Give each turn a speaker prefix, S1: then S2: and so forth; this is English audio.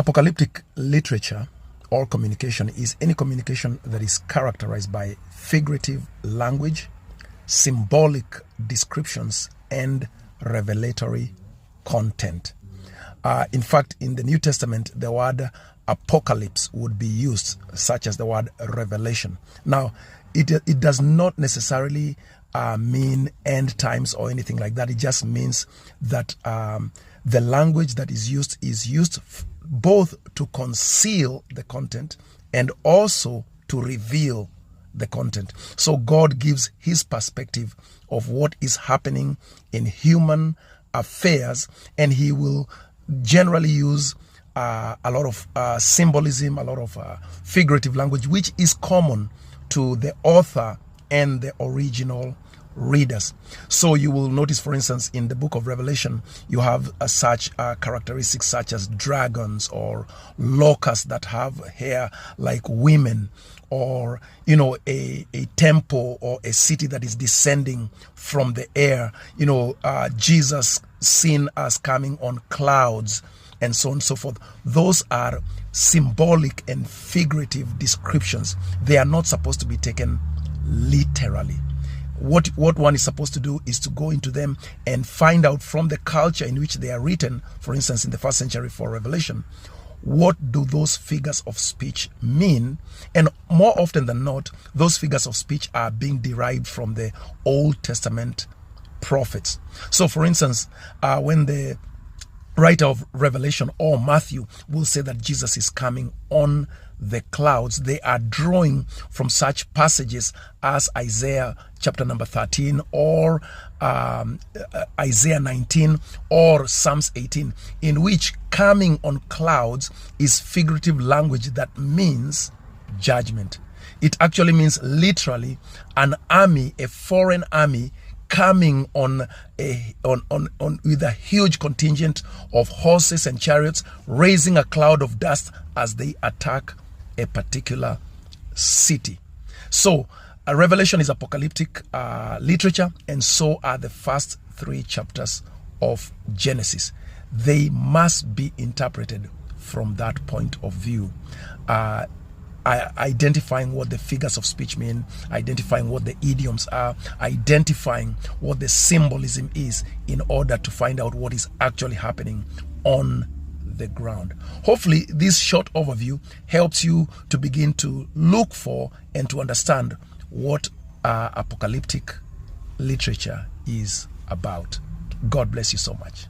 S1: Apocalyptic literature or communication is any communication that is characterized by figurative language, symbolic descriptions, and revelatory content. In fact, in the New Testament, the word apocalypse would be used, such as the word revelation. Now, it does not necessarily mean end times or anything like that. It just means that the language that is used both to conceal the content and also to reveal the content. So God gives his perspective of what is happening in human affairs, and he will generally use a lot of symbolism, a lot of figurative language, which is common to the author and the original readers. So you will notice, for instance, in the book of Revelation, you have such characteristics such as dragons or locusts that have hair like women, or a temple or a city that is descending from the air, Jesus seen as coming on clouds, and so on and so forth. Those are symbolic and figurative descriptions. They are not supposed to be taken literally. What one is supposed to do is to go into them and find out from the culture in which they are written. For instance, in the first century for Revelation, what do those figures of speech mean? And more often than not, those figures of speech are being derived from the Old Testament prophets. So for instance, when the writer of Revelation or Matthew will say that Jesus is coming on the clouds, they are drawing from such passages as Isaiah chapter number 13 or Isaiah 19 or Psalms 18, in which coming on clouds is figurative language that means judgment. It actually means literally an army, a foreign army, coming on with a huge contingent of horses and chariots, raising a cloud of dust as they attack a particular city. So Revelation is apocalyptic literature, and so are the first 3 chapters of Genesis. They must be interpreted from that point of view, identifying what the figures of speech mean, identifying what the idioms are, identifying what the symbolism is, in order to find out what is actually happening on the ground. Hopefully this short overview helps you to begin to look for and to understand what apocalyptic literature is about. God bless you so much.